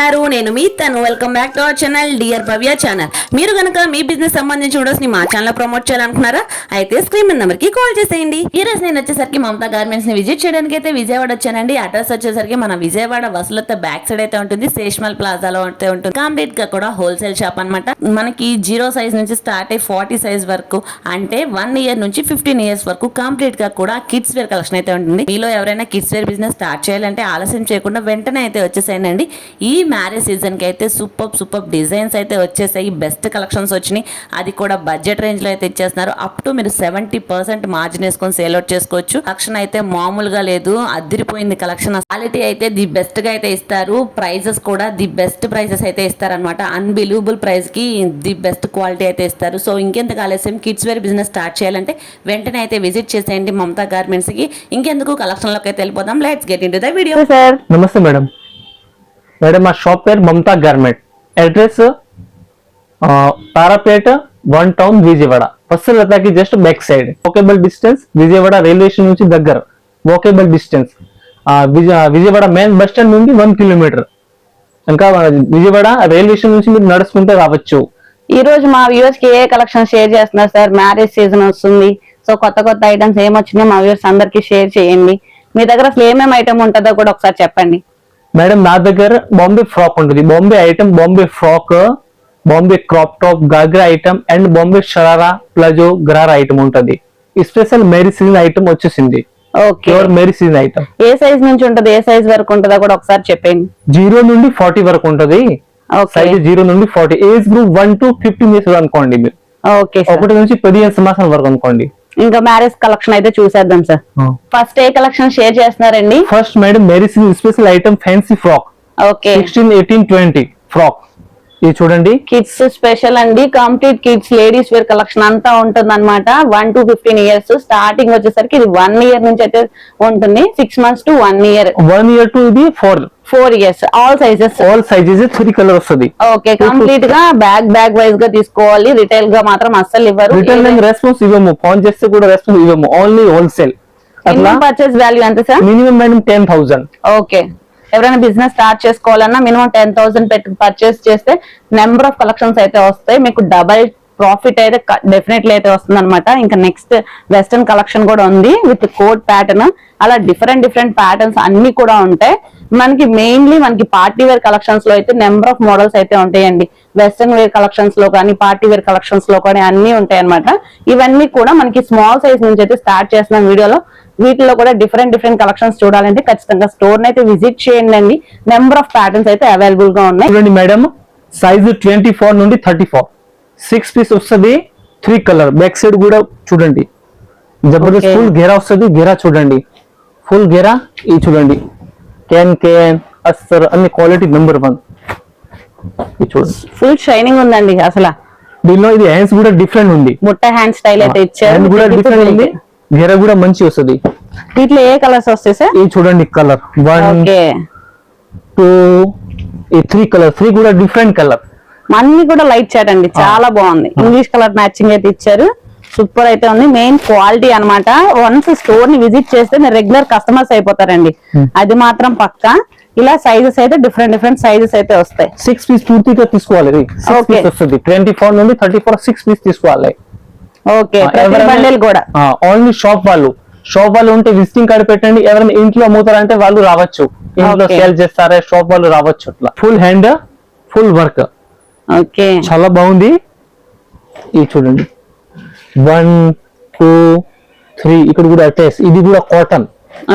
ఉన్నారు. నేను మీ తను. Welcome back to our channel dear Bhavya channel. మీరు గనక మీ బిజినెస్ సంబంధించి వీడియోస్ ని మా ఛానల్ లో ప్రమోట్ చేయాలనుకున్నారా అయితే స్క్రీన్ మీద నెంబర్ కి కాల్ చేసేయండి. ఈ రోజు నేను వచ్చేసరికి మమతా గార్మెంట్స్ ని విజిట్ చేయడానికి అయితే విజయవాడ వచ్చానండి. అడ్రస్ వచ్చేసరికి మన విజయవాడ వసలత బ్యాక్ సైడ్ అయితే ఉంటుంది. శేష్మల్ ప్లాజాలో అయితే ఉంటుంది. కంప్లీట్ గా కూడా హోల్సేల్ షాప్ అన్నమాట. మనకి 0 సైజ్ నుంచి స్టార్ట్ అయ్యి 40 సైజ్ వరకు, అంటే 1 ఇయర్ నుంచి 15 ఇయర్స్ వరకు కంప్లీట్ గా కూడా కిడ్స్ వేర్ కలెక్షన్ అయితే ఉంటుంది. మీలో ఎవరైనా కిడ్స్ వేర్ బిజినెస్ స్టార్ట్ చేయాలంటే ఆలస్యం చేయకుండా వెంటనే అయితే వచ్చేసేయండి. ఈ మ్యారేజ్ సీజన్ కి అయితే సూపర్ డిజైన్స్ అయితే వచ్చేసాయి. బెస్ట్ కలెక్షన్స్ వచ్చినాయి. అది కూడా బడ్జెట్ రేంజ్ లో అయితే ఇచ్చేస్తున్నారు. అప్ టు మీరు 70% మార్జిన్ వేసుకొని సేల్ అవుట్ చేసుకోవచ్చు. కలెక్షన్ అయితే మామూలుగా లేదు, అదిరిపోయింది కలెక్షన్. క్వాలిటీ అయితే ది బెస్ట్ గా అయితే ఇస్తారు. ప్రైజెస్ కూడా ది బెస్ట్ ప్రైజెస్ అయితే ఇస్తారనమాట. అన్బిలీవబుల్ ప్రైస్ కి ది బెస్ట్ క్వాలిటీ అయితే ఇస్తారు. సో ఇంకెందుకు ఆలస్యం, కిడ్స్ వేర్ బిజినెస్ స్టార్ట్ చేయాలంటే వెంటనే అయితే విజిట్ చేసేయండి మమతా గార్మెంట్స్ కి. ఇంకెందుకు కలెక్షన్ లోకి అయితే వెళ్ళిపోదాం. Let's get into the video. Sir నమస్తే మేడం. మేడం మా షాప్ పేరు Mamata garment. Address Tarapet 1 town Vijayawada. వసలతకి just back side. Walkable distance Vijayawada railway station నుంచి దగ్గర. Walkable distance Vijayawada main bus stand నుండి 1 కిలోమీటర్. ఇంకా విజయవాడ రైల్వే స్టేషన్ నుంచి మీరు నడుచుకుంటే రావచ్చు. ఈ రోజు మా వ్యూవర్స్ కి ఏ కలెక్షన్ షేర్ చేస్తున్నారు సార్? మ్యారేజ్ సీజన్ వస్తుంది. సో కొత్త ఐటమ్స్ ఏమొచ్చినాయి మా వ్యూవర్స్ అందరికి షేర్ చేయండి. మీ దగ్గర అసలు ఏమేమి ఐటమ్ ఉంటుందో కూడా ఒకసారి చెప్పండి. మేడం నా దగ్గర బాంబే ఫ్రాక్ ఉంటుంది. Bombay item, Bombay frock, Bombay crop top, ghagra item and Bombay sharara, palazzo, gharara item ఉంటుంది. స్పెషల్ మ్యారేజ్ సీజన్ ఐటమ్ వచ్చేసింది. ఓకే, మ్యారేజ్ సీజన్ ఐటమ్ ఏ సైజ్ నుంచి ఉంటుంది, ఏ సైజ్ వరకు ఉంటుందో కూడా ఒకసారి చెప్పండి. 0 నుండి 40 వరకు ఉంటుంది. సైజ్ 0 నుండి 40. ఏజ్ గ్రూప్ 1 to 15 ఇయర్స్ అనుకోండి మీరు. ఓకే, 1 నుంచి 15 సంవత్సరాల వరకు అనుకోండి. ఇంకా మ్యారేజ్ కలెక్షన్ అయితే చూసేద్దాం సార్. ఫస్ట్ ఏ కలెక్షన్ షేర్ చేస్తున్నారండి? First madam marriage season special item fancy frock. Okay, 16, 18, 20 frock. ఇది చూడండి, కిడ్స్ స్పెషల్ అండి. Complete kids ladies wear collection అంతా ఉంటుంది అనమాట. 1 to 15 ఇయర్స్. స్టార్టింగ్ వచ్చేసరికి ఇది 1 ఇయర్ నుంచి అయితే ఉంటుంది. 6 months to 1 year. 1 year to ఇది 4 years. ఆల్ సైజెస్ 3 కలర్ వస్తుంది. ఓకే, కంప్లీట్ గా బ్యాగ్ వైజ్ గా తీసుకోవాలి. రిటైల్ గా మాత్రం అస్సలు ఇవ్వరు. రిటైల్ రెస్పాన్స్ ఇవ్వము, ఫోన్ చేస్తే కూడా రెస్పాన్స్ ఇవ్వము. Only wholesale. పర్చేస్ వాల్యూ ఎంత సార్? Minimum madam 10,000. ఓకే, ఎవరైనా బిజినెస్ స్టార్ట్ చేసుకోవాలన్నా మినిమం 10,000 పెట్టి పర్చేస్ చేస్తే నెంబర్ ఆఫ్ కలెక్షన్స్ అయితే వస్తాయి. మీకు డబల్ ప్రాఫిట్ అయితే డెఫినెట్లీ అయితే వస్తుంది అనమాట. ఇంకా నెక్స్ట్ వెస్టర్న్ కలెక్షన్ కూడా ఉంది విత్ కోట్ ప్యాటర్న్. అలా డిఫరెంట్ ప్యాటర్న్స్ అన్ని కూడా ఉంటాయి. మనకి మెయిన్లీ పార్టీ వేర్ కలెక్షన్స్ లో అయితే నెంబర్ ఆఫ్ మోడల్స్ అయితే ఉంటాయండి. వెస్టర్న్ వేర్ కలెక్షన్స్ లో కానీ పార్టీ వేర్ కలెక్షన్స్ లో కానీ అన్ని ఉంటాయి అనమాట. ఇవన్నీ కూడా మనకి స్మాల్ సైజ్ నుంచి అయితే స్టార్ట్ చేస్తున్నాం వీడియోలో. వీటిలో కూడా డిఫరెంట్ కలెక్షన్స్ చూడాలంటే ఖచ్చితంగా స్టోర్ అయితే విజిట్ చేయండి. నెంబర్ ఆఫ్ ప్యాటర్న్స్ అయితే అవైలబుల్ గా ఉన్నాయి. చూడండి మేడం, సైజ్ 24 నుండి 34. 6 పీస్ వస్తుంది. 3 కలర్. బ్యాక్ సైడ్ కూడా చూడండి, జబర్దస్త్ ఫుల్ గేరా వస్తుంది. గేరా చూడండి, ఫుల్ గేరా. ఇది చూడండి, కేన్ అస్తర్ అన్ని క్వాలిటీ నెంబర్ 1. ఇది చూడండి, ఫుల్ షైనింగ్ ఉందండి అసలు. దీనిలో ఇది హ్యాండ్స్ కూడా డిఫరెంట్ ఉంది. ముట్ట హ్యాండ్ స్టైల్ అయితే ఇచ్చారు. హ్యాండ్ కూడా డిఫరెంట్ ఉంది. గేరా కూడా మంచి వస్తుంది. వీటిలో ఏ కలర్స్ వస్తాయి సార్? ఇది చూడండి, కలర్ 1, 2, 3 కలర్. 3 కూడా డిఫరెంట్ కలర్. అన్ని కూడా లైట్ షేడ్ అండి, చాలా బాగుంది. ఇంగ్లీష్ కలర్ మ్యాచింగ్ అయితే ఇచ్చారు. సూపర్ అయితే ఉంది. మెయిన్ క్వాలిటీ అన్నమాట. వన్స్ స్టోర్ ని విజిట్ చేస్తే మీరు రెగ్యులర్ కస్టమర్స్ అయిపోతారండి, అది మాత్రం పక్కా. ఇలా సైజెస్ అయితే డిఫరెంట్ సైజెస్ అయితే వస్తాయి. 6 పీస్ పూర్తిగా తీసుకోవాలి. 24 నుండి 34 6 పీస్ తీసుకోవాలి. ఓకే, బండిల్ కూడా ఓన్లీ షాప్ వాళ్ళు ఉంటే విజిటింగ్ కార్డ్ పెట్టండి. ఎవరైనా ఇంట్లో అమ్ముతారంటే వాళ్ళు రావచ్చు. ఇంట్లో సేల్ చేస్తారా షాప్ వాళ్ళు రావచ్చు. అట్లా full hand, full work. Okay, చాలా బాగుంది. ఇది చూడండి, 1, 2, 3. ఇక్కడ కూడా అటాచ్. ఇది కూడా కాటన్.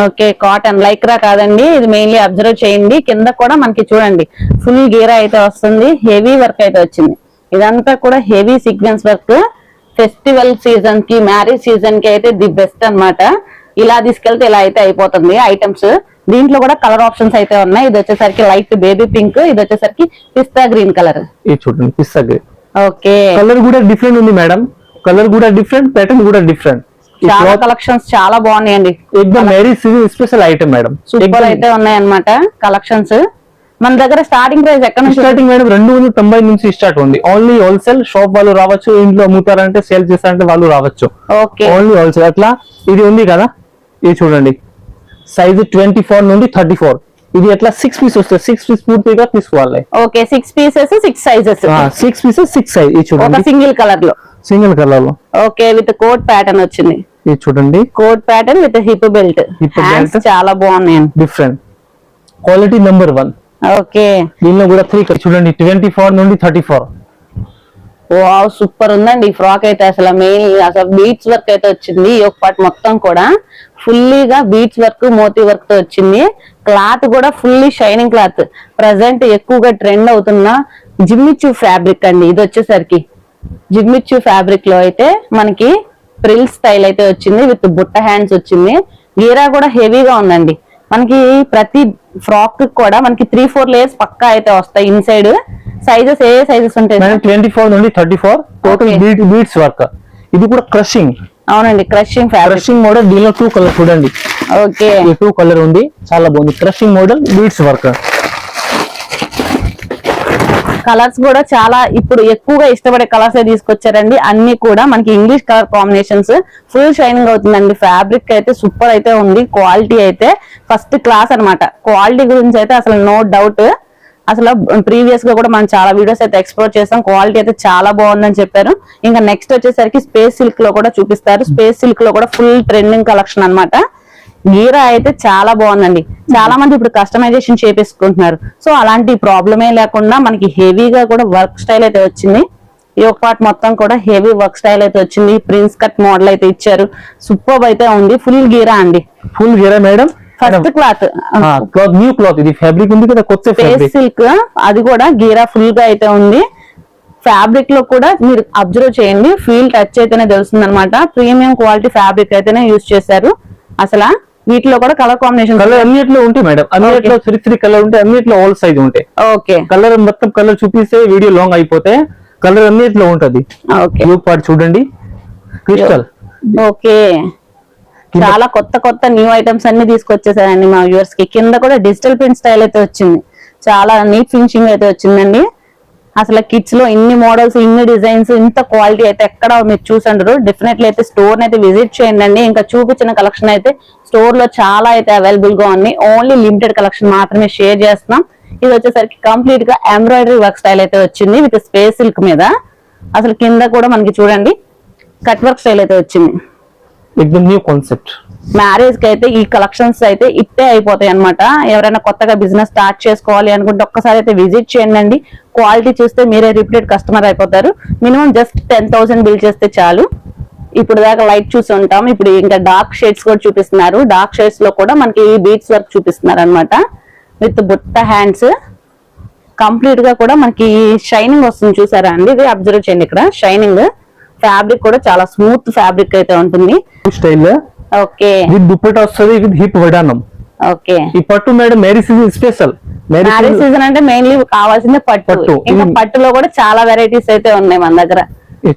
ఓకే, కాటన్ లైక్రా కాదండి, ఇది మెయిన్లీ అబ్జర్వ్ చేయండి. కింద కూడా మనకి చూడండి ఫుల్ గేరా అయితే వస్తుంది. హెవీ వర్క్ అయితే వచ్చింది. ఇదంతా కూడా heavy sequence work. Festival season కి, మ్యారేజ్ సీజన్ కి అయితే ది బెస్ట్ అన్నమాట. ఇలా తీసుకెళ్తే ఇలా అయితే అయిపోతుంది ఐటమ్స్. దీంట్లో కూడా కలర్ ఆప్షన్స్ అయితే ఉన్నాయి. ఇది వచ్చేసరికి లైట్ బేబీ పింక్, ఇది వచ్చేసరికి పిస్తా గ్రీన్ కలర్. ఇది చూడండి, పిస్తా గ్రీన్. ఓకే, కలర్ కూడా డిఫరెంట్ ఉంది మేడం. కలర్ కూడా డిఫరెంట్, ప్యాటర్న్ కూడా డిఫరెంట్. చాలా కలెక్షన్స్ చాలా బాగున్నాయండి. ఎక్దమ్ marriage season special item madam. Super అయితే ఉన్నాయి అన్నమాట కలెక్షన్స్. మన దగ్గర స్టార్టింగ్ ప్రైస్ ఎక్కడ నుంచి? స్టార్టింగ్ మేడం 290 నుంచి స్టార్ట్ ఉంది. Only wholesale. షాప్ వాళ్ళు రావచ్చు, ఇంట్లో అమ్ముతారంటే సేల్ చేస్తారంటే వాళ్ళు రావచ్చు. Okay, only wholesale. అట్లా ఇది ఉంది కదా, ఇది చూడండి, సైజ్ 24 నుండి 34. ఇది ఎట్లా 6 పీస్ వస్తుంది, 6 పీస్ పూర్తిగా తీసుకోవాలి. Okay 6 pieces 6 sizes, 6 pieces 6 size. ఇది ఒక చూడండి సింగిల్ కలర్ లో. సింగిల్ కలర్ లో. ఓకే విత్ కోట్ ప్యాటర్న్ వచ్చింది. ఇది చూడండి coat pattern with hip belt. Hands చాలా బాగున్నాయి. Different quality number 1. ఓకే దీనిలో కూడా 3 చూడండి 24 నుండి 34. వావ్ సూపర్ ఉందండి ఈ ఫ్రాక్ అయితే. అసలు మెయిన్ అసలు బీట్స్ వర్క్ అయితే వచ్చింది. ఈ ఒక పార్ట్ మొత్తం కూడా ఫుల్లీగా బీట్స్ వర్క్, మోతీ వర్క్ తో వచ్చింది. క్లాత్ కూడా ఫుల్లీ షైనింగ్ క్లాత్. ప్రజెంట్ ఎక్కువగా ట్రెండ్ అవుతున్న జిమ్మిచూ ఫ్యాబ్రిక్ అండి. ఇది వచ్చేసరికి జిమ్మిచూ ఫ్యాబ్రిక్ లో అయితే మనకి ప్రిల్ స్టైల్ అయితే వచ్చింది విత్ బుట్ట హ్యాండ్స్ వచ్చింది. గీరా కూడా హెవీగా ఉందండి. మనకి ప్రతి ఫ్రాక్ కూడా మనకి 3-4 లేయర్స్ పక్కా అయితే వస్తాయి. ఇన్సైడ్ సైజెస్ ఏ సైజెస్ ఉంటాయి? 24 నుండి 34 టోటల్ బీట్స్ వర్క్. ఇది కూడా క్రషింగ్. అవునండి క్రషింగ్ ఫ్యాబ్రిక్. Crushing model. దీనిలో 2 కలర్ చూడండి. ఓకే 2 కలర్ ఉంది, చాలా బాగుంది. Crushing model beads work. Colours కూడా చాలా ఇప్పుడు ఎక్కువగా ఇష్టపడే కలర్స్ తీసుకొచ్చారండి. అన్ని కూడా మనకి English colour combinations. Full shining అవుతుందండి. ఫ్యాబ్రిక్ అయితే సూపర్ అయితే ఉంది. క్వాలిటీ అయితే ఫస్ట్ క్లాస్ అన్నమాట. క్వాలిటీ గురించి అయితే అసలు నో డౌట్. అసలు ప్రీవియస్ గా కూడా మనం చాలా వీడియోస్ అయితే ఎక్స్ప్లోర్ చేస్తాం. క్వాలిటీ అయితే చాలా బాగుందని చెప్పారు. ఇంకా నెక్స్ట్ వచ్చేసరికి స్పేస్ సిల్క్ లో కూడా చూపిస్తారు. స్పేస్ సిల్క్ లో కూడా ఫుల్ ట్రెండింగ్ కలెక్షన్ అన్నమాట. గీరా అయితే చాలా బాగుందండి. చాలా మంది ఇప్పుడు కస్టమైజేషన్ చేపించుకుంటున్నారు. సో అలాంటి ప్రాబ్లమే లేకుండా మనకి హెవీగా కూడా వర్క్ స్టైల్ అయితే వచ్చింది. ఈ ఒక పార్ట్ మొత్తం కూడా హెవీ వర్క్ స్టైల్ అయితే వచ్చింది. ప్రిన్స్ కట్ మోడల్ అయితే ఇచ్చారు. సూపర్ అయితే ఉంది. ఫుల్ గీరా అండి. ఫుల్ గీరా madam. First cloth cloth new cloth. ఇది ఫ్యాబ్రిక్ ఉంది కదా, కొత్త స్పేస్ ఫ్యాబ్రిక్. సిల్క్ అది కూడా గీరా ఫుల్ గా అయితే ఉంది. ఫ్యాబ్రిక్ లో కూడా మీరు అబ్జర్వ్ చేయండి. ఫీల్ టచ్ అయితేనే తెలుస్తుంది అనమాట. ప్రీమియం క్వాలిటీ ఫ్యాబ్రిక్ అయితేనే యూజ్ చేశారు. అసలు వీటిలో కూడా కలర్ కాంబినేషన్ కలర్ అన్నిట్లో ఉంటాయి మేడం. అన్నిట్లో 3 కలర్ ఉంటాయి. అన్నిట్లో ఆల్ సైజ్ ఉంటాయి. ఓకే కలర్ మొత్తం కలర్ చూపిస్తే వీడియో లాంగ్ అయిపోతే కలర్ అన్నిట్లో ఉంటది. ఓకే ఈ పార్ట్ చూడండి క్రిస్టల్. ఓకే చాలా కొత్త కొత్త న్యూ ఐటమ్స్ అన్ని తీసుకొచ్చేసారండి మా వ్యూవర్స్ కి. కింద కూడా డిజిటల్ ప్రింట్ స్టైల్ అయితే వచ్చింది. చాలా నీట్ ఫినిషింగ్ అయితే వచ్చిందండి. అసలు కిడ్స్ లో ఇన్ని మోడల్స్, ఇన్ని డిజైన్స్, ఇంత క్వాలిటీ అయితే ఎక్కడ మీరు చూసండరు. డెఫినెట్లీ అయితే స్టోర్ అయితే విజిట్ చేయండి. ఇంకా చూపించిన కలెక్షన్ అయితే స్టోర్ లో చాలా అయితే అవైలబుల్ గా ఉంది. ఓన్లీ లిమిటెడ్ కలెక్షన్ మాత్రమే షేర్ చేస్తున్నాం. ఇది వచ్చేసరికి కంప్లీట్ గా ఎంబ్రాయిడరీ వర్క్ స్టైల్ అయితే వచ్చింది విత్ స్పేస్ సిల్క్ మీద. అసలు కింద కూడా మనకి చూడండి కట్ వర్క్ స్టైల్ అయితే వచ్చింది. ఎక్దమ్ న్యూ కాన్సెప్ట్. మ్యారేజ్ కి అయితే ఈ కలెక్షన్స్ అయితే ఇట్టే అయిపోతాయి అనమాట. ఎవరైనా కొత్తగా బిజినెస్ స్టార్ట్ చేసుకోవాలి అనుకుంటే ఒక్కసారి అయితే విజిట్ చేయండి. క్వాలిటీ చూస్తే మీరే రిపీటెడ్ కస్టమర్ అయిపోతారు. మినిమం జస్ట్ 10,000 బిల్ చేస్తే చాలు. ఇప్పుడు దాకా లైట్ చూసి ఉంటాం. ఇప్పుడు ఇంకా డార్క్ షేడ్స్ కూడా చూపిస్తున్నారు. డార్క్ షేడ్స్ లో కూడా మనకి బీట్స్ వర్క్ చూపిస్తున్నారు అనమాట విత్ బుట్ట హ్యాండ్స్. కంప్లీట్ గా కూడా మనకి షైనింగ్ వస్తుంది. చూసారా అండి? ఇది అబ్జర్వ్ చేయండి. ఇక్కడ షైనింగ్ ఫ్యాబ్రిక్ కూడా చాలా స్మూత్ ఫ్యాబ్రిక్ అయితే ఉంటుంది. స్టైల్ ఓకే విత్ దుపట్టా వస్తుంది విత్ హిప్ వడానం. ఓకే ఈ పట్టు madam marriage season special. Marriage season అంటే మెయిన్లీ కావాల్సిందే పట్టు. ఇంకా పట్టులో కూడా చాలా వెరైటీస్ అయితే ఉన్నాయి మన దగ్గర.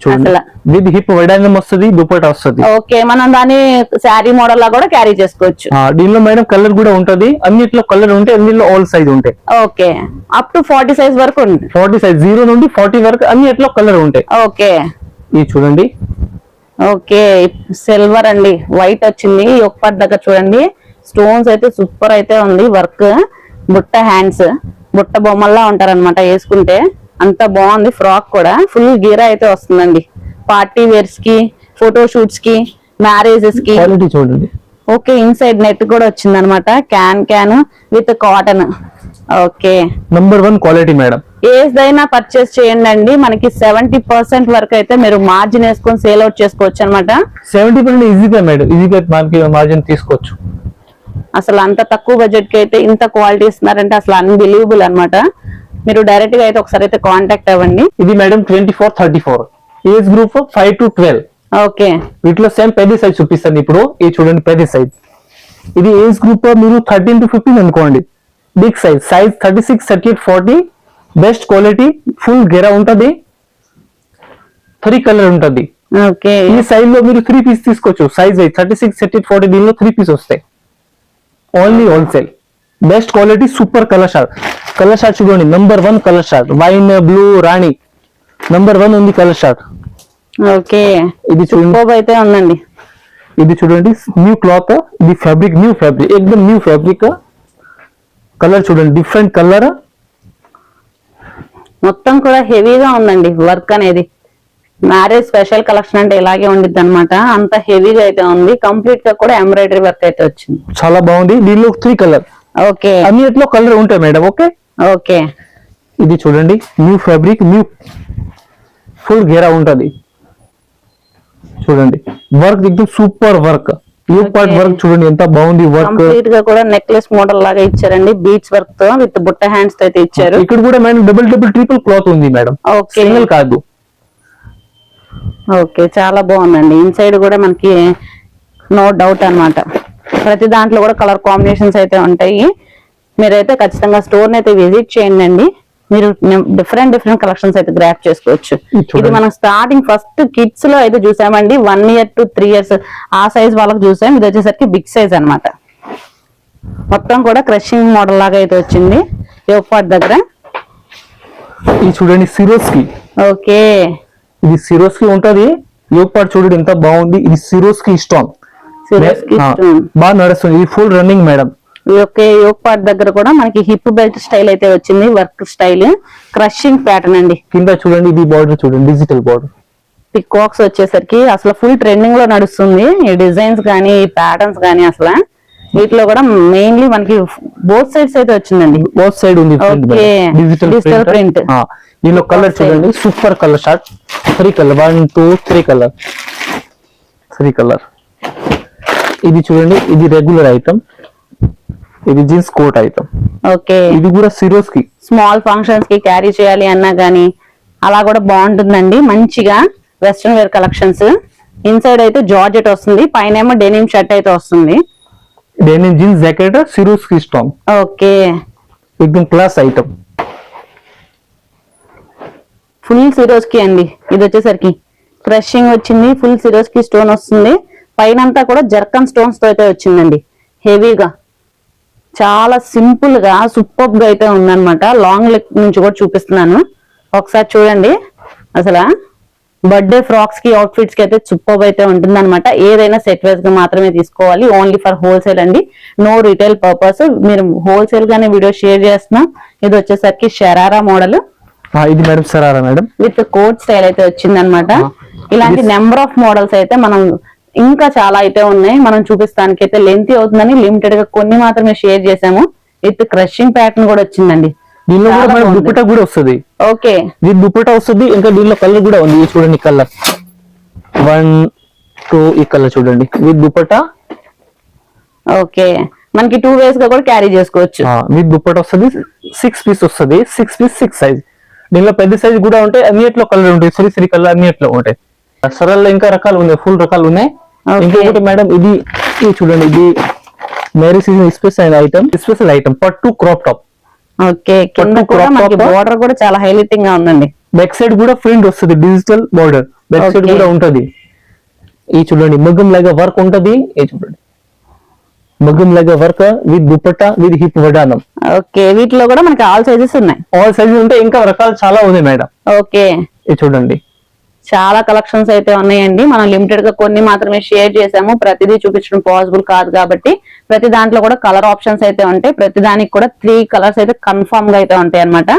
చూడండి విత్ హిప్ వడానం వస్తుంది, దుపట్టా వస్తుంది. ఓకే మనం దాన్ని శారీ మోడల్ లా కూడా క్యారీ చేసుకోవచ్చు. దీనిలో మేడం కలర్ కూడా ఉంటది. అన్నిట్లో కలర్ ఉంటాయి. అన్నిట్లో ఆల్ సైజ్ ఉంటాయి. ఓకే అప్ టు 40 సైజ్ వరకు ఉంది. 40 సైజ్ 0 నుండి 40 వరకు అన్నిట్లో కలర్ ఉంటాయి. ఓకే ఇది చూడండి. ఓకే సిల్వర్ అండి, వైట్ వచ్చింది. ఈ ఒక్క పార్ట్ దగ్గర చూడండి స్టోన్స్ అయితే సూపర్ అయితే ఉంది. వర్క్ బుట్ట హ్యాండ్స్, బుట్ట బొమ్మల్లా ఉంటారనమాట వేసుకుంటే. అంత బాగుంది. ఫ్రాక్ కూడా ఫుల్ గీరా అయితే వస్తుందండి. పార్టీ వేర్స్ కి, ఫోటో షూట్స్ కి, మ్యారేజెస్ కి. క్వాలిటీ చూడండి. ఓకే ఇన్సైడ్ నెట్ కూడా వచ్చింది అనమాట. Can with cotton. Okay number 1 quality madam. ఏదైనా పర్చేస్ చేయండి అండి. మనకి 70% వరకు అయితే మీరు మార్జిన్ వేసుకొని సేల్ అవుట్ చేసుకోవచ్చు అనమాట. 70% ఈజీగా మేడం, ఈజీగా మార్జిన్ తీసుకోవచ్చు. అసలు అంత తక్కువ బడ్జెట్ కి అయితే ఇంత క్వాలిటీ ఇస్తున్నారంటే అసలు అన్బిలీవబుల్ అనమాట. మీరు డైరెక్ట్ గా అయితే ఒకసారి అయితే కాంటాక్ట్ అవ్వండి. ఇది madam 24-34 age group 5 to 12. Okay వీటిలో సేమ్ పెద్ద సైజ్ చూపిస్తాను ఇప్పుడు. ఇది చూడండి పెద్ద సైజ్. ఇది ఏజ్ గ్రూప్ మీరు 13 to 15 అనుకోండి. Big size 36, 38, 40. Best quality. Full గెరా ఉంటది. 3 కలర్ ఉంటది. ఓకే ఈ సైజ్ లో మీరు 3 పీస్ తీసుకోవచ్చు. సైజ్ 36, 38, 40 దీనిలో 3 పీస్ వస్తాయి. Only wholesale. Best quality. Super colour short. Colour short చూడండి. Number 1 colour short. Wine, blue, రాణి నంబర్ 1 ఉంది కలర్ షార్ట్. ఓకే ఇది చూడండి. అయితే ఉందండి. ఇది చూడండి న్యూ క్లాత్. ఇది ఫ్యాబ్రిక్ న్యూ ఫ్యాబ్రిక్, ఎక్దమ్ న్యూ ఫ్యాబ్రిక్. కలర్ చూడండి, డిఫరెంట్ కలర్. మొత్తం కూడా హెవీగా ఉందండి వర్క్ అనేది. మ్యారేజ్ స్పెషల్ కలెక్షన్ అంటే ఇలాగే ఉండిద్ది అనమాట. అంత హెవీగా అయితే ఉంది. కంప్లీట్ గా కూడా ఎంబ్రాయిడరీ వర్క్ అయితే వచ్చింది. చాలా బాగుంది. దీనిలో 3 కలర్. ఓకే, అన్నిట్లో కలర్ ఉంటాయి మేడం. Okay okay. ఇది చూడండి, న్యూ ఫ్యాబ్రిక్, న్యూ ఫుల్ గేరా ఉంటది. చూడండి వర్క్ ఎక్దమ్ super work. New part work చూడండి ఎంత బాగుంది వర్క్. కంప్లీట్ గా కూడా నెక్లెస్ మోడల్ లాగా ఇచ్చారండి. బీచ్ వర్క్ తో విత్ బుట్ట హ్యాండ్స్ తో అయితే ఇచ్చారు. ఇక్కడ కూడా మేడం డబుల్ ట్రిపుల్ క్లాత్ ఉంది మేడం, ఓకే. సింగిల్ కాదు. ఓకే, చాలా బాగుందండి. ఇన్సైడ్ కూడా మనకి నో డౌట్ అన్నమాట. ప్రతి దాంట్లో కూడా కలర్ కాంబినేషన్స్ అయితే ఉంటాయి. మీరైతే ఖచ్చితంగా స్టోర్ ని అయితే విజిట్ చేయండి. మీరు డిఫరెంట్ కలెక్షన్స్ అయితే గ్రాప్ చేసుకోవచ్చు. ఇది మనం స్టార్టింగ్ ఫస్ట్ కిడ్స్ లో అయితే చూసామండి. 1 year to 3 years ఆ సైజ్ వాళ్ళకి చూసాం. ఇది వచ్చేసరికి బిగ్ సైజ్ అన్నమాట. మొత్తం కూడా క్రషింగ్ మోడల్ లాగా అయితే వచ్చింది యోగ్ పార్ట్ దగ్గర. ఇది చూడండి సిరోస్కి. ఓకే, ఇది సిరోస్కి ఉంటది. యోగ్ పార్ట్ చూడండి ఎంత బాగుంది. ఇది సిరోస్కి స్టోన్ బాగా నడుస్తుంది. ఇది full running madam. Okay, yoke part దగ్గర కూడా మనకి హిప్ బెల్ట్ స్టైల్ అయితే వచ్చింది. వర్క్ స్టైల్ క్రషింగ్ ప్యాటర్న్ అండి. కింద చూడండి, ఇది బార్డర్ చూడండి, డిజిటల్ బార్డర్. పికాక్స్ వచ్చేసరికి అసలు ఫుల్ ట్రెండింగ్ లో నడుస్తుంది. ఈ డిజైన్స్ కానీ ఈ ప్యాటర్న్స్ కానీ అసలు వీటిలో కూడా మెయిన్లీ మనకి బోత్ సైడ్స్ అయితే వచ్చిందండి. బోత్ సైడ్ ఉంది ఓకే, డిజిటల్ ప్రింట్. దీనిలో కలర్ చూడండి, super colour short. 3 colour, 1 2 3 colour, 3 colour. ఇది చూడండి, ఇది రెగ్యులర్ ఐటమ్, ఇది జీన్స్ కోట్ ఐటమ్. ఓకే, ఇది కూడా సిరోస్ కి స్మాల్ ఫంక్షన్స్ కి క్యారీ చేయాలి అన్నా గానీ అలా కూడా బాగుంటుందండి. మంచిగా వెస్ట్రన్ వేర్ కలెక్షన్స్. ఇన్సైడ్ అయితే జార్జెట్ వస్తుంది, పైన ఏమో డెనిమ్ షర్ట్ అయితే వస్తుంది. డెనిమ్ జీన్స్ జాకెట్ సిరోస్ కి స్టోన్. ఓకే, एकदम క్లాస్ ఐటమ్. ఫుల్ సిరోస్ కి అండి. ఇది వచ్చేసరికి క్రషింగ్ వచ్చింది, ఫుల్ సిరోస్ కి స్టోన్ వస్తుంది. పైన అంతా కూడా జర్కన్ స్టోన్స్ తో అయితే వచ్చిందండి. హెవీగా చాలా సింపుల్ గా సూపర్ గా అయితే ఉందన్నమాట. లాంగ్ లెగ్ నుంచి కూడా చూపిస్తున్నాను, ఒకసారి చూడండి. అసలు బర్త్డే ఫ్రాక్స్ కి అవుట్ఫిట్స్ కి అయితే సూపర్ అయితే ఉంటుంది అనమాట. ఏదైనా సెట్ వైజ్ గా మాత్రమే తీసుకోవాలి. ఓన్లీ ఫర్ హోల్సేల్ అండి, నో రిటైల్ పర్పస్. మీరు హోల్సేల్ గానే వీడియో షేర్ చేస్తున్నాం. ఇది వచ్చేసరికి షరారా మోడల్. ఇది madam sharara madam with coat style అయితే వచ్చింది అనమాట. ఇలాంటి నెంబర్ ఆఫ్ మోడల్స్ అయితే మనం ఇంకా చాలా అయితే ఉన్నాయి. మనం చూపిస్తానికి అయితే లెంత్ అవుతుందని లిమిటెడ్ గా కొన్ని మాత్రమే షేర్ చేసాము. విత్ క్రషింగ్ ప్యాటర్న్ కూడా వచ్చిందండి. దీనిలో కూడా మనకు దుపట్టా కూడా వస్తుంది. ఓకే, ఇది దుపట్టా వస్తుంది. ఇంకా దీనిలో కలర్ కూడా ఉంది. ఇది చూడండి కలర్ 1 2 ఈ కలర్ చూడండి విత్ దుపట్టా. ఓకే, మనకి 2 ways గా కూడా క్యారీ చేసుకోవచ్చు. విత్ దుపట్టా వస్తుంది. 6 పీస్ వస్తుంది. 6 పీస్ 6 సైజ్. దీనిలో పెద్ద సైజ్ కూడా ఉంటాయి. అన్నిట్లో కలర్ ఉంటాయి. 3 కలర్ అన్నిట్లో ఉంటాయి. సరళ ఇంకా రకాలు ఉన్నాయి, ఫుల్ రకాలు ఉన్నాయి. ఇంకొకటి మేడం ఇది చూడండి, ఇది మ్యారేజ్ సీజన్ స్పెషల్ ఐటమ్ పట్టు క్రాప్ టాప్. ఓకే, కింద కూడా మనకి బోర్డర్ కూడా చాలా హైలైటింగ్ గా ఉందండి. బ్యాక్ సైడ్ కూడా ప్రింట్ వస్తుంది, డిజిటల్ బోర్డర్ బ్యాక్ సైడ్ కూడా ఉంటది. ఈ చూడండి మగ్గం లాగా వర్క్ ఉంటది. ఈ చూడండి మగ్గం లాగా work with dupatta with hip వడానం. Okay, వీటిలో కూడా మనకి ఆల్ సైజెస్ ఉన్నాయి. ఆల్ సైజెస్ ఉంటాయి. ఇంకా రకాలు చాలా ఉన్నాయి మేడం. ఓకే, ఇది చూడండి చాలా కలెక్షన్స్ అయితే ఉన్నాయండి. మనం లిమిటెడ్ గా కొన్ని మాత్రమే షేర్ చేసాము. ప్రతిదీ చూపించడం పాసిబుల్ కాదు కాబట్టి ప్రతి దాంట్లో కూడా కలర్ ఆప్షన్స్ అయితే ఉంటాయి. ప్రతి దానికి కూడా 3 కలర్స్ అయితే కన్ఫర్మ్ గా అయితే ఉంటాయి అన్నమాట.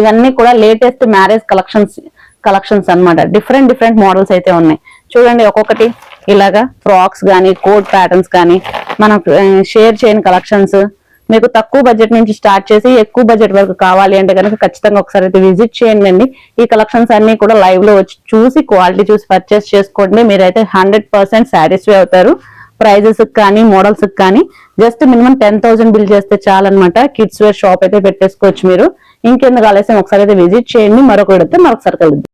ఇవన్నీ కూడా లేటెస్ట్ మ్యారేజ్ కలెక్షన్స్ అన్నమాట. డిఫరెంట్ మోడల్స్ అయితే ఉన్నాయి. చూడండి ఒక్కొక్కటి ఇలాగా ఫ్రాక్స్ కానీ కోట్ ప్యాటర్న్స్ కానీ మనం షేర్ చేయని కలెక్షన్స్. మీకు తక్కువ బడ్జెట్ నుంచి స్టార్ట్ చేసి ఎక్కువ బడ్జెట్ వరకు కావాలి అంటే కనుక ఖచ్చితంగా ఒకసారి అయితే విజిట్ చేయండి. ఈ కలెక్షన్స్ అన్ని కూడా లైవ్ లో వచ్చి చూసి క్వాలిటీ చూసి పర్చేస్ చేసుకోండి. మీరైతే 100% సాటిస్ఫై అవుతారు. ప్రైజెస్ కానీ మోడల్స్ కానీ జస్ట్ మినిమం 10,000 బిల్ చేస్తే చాలన్నమాట. కిడ్స్ వేర్ షాప్ అయితే పెట్టేసుకోవచ్చు మీరు. ఇంకెందుకు ఆలస్యం, ఒకసారి అయితే విజిట్ చేయండి. మరొకటి మరొకసారి కలుద్దాం.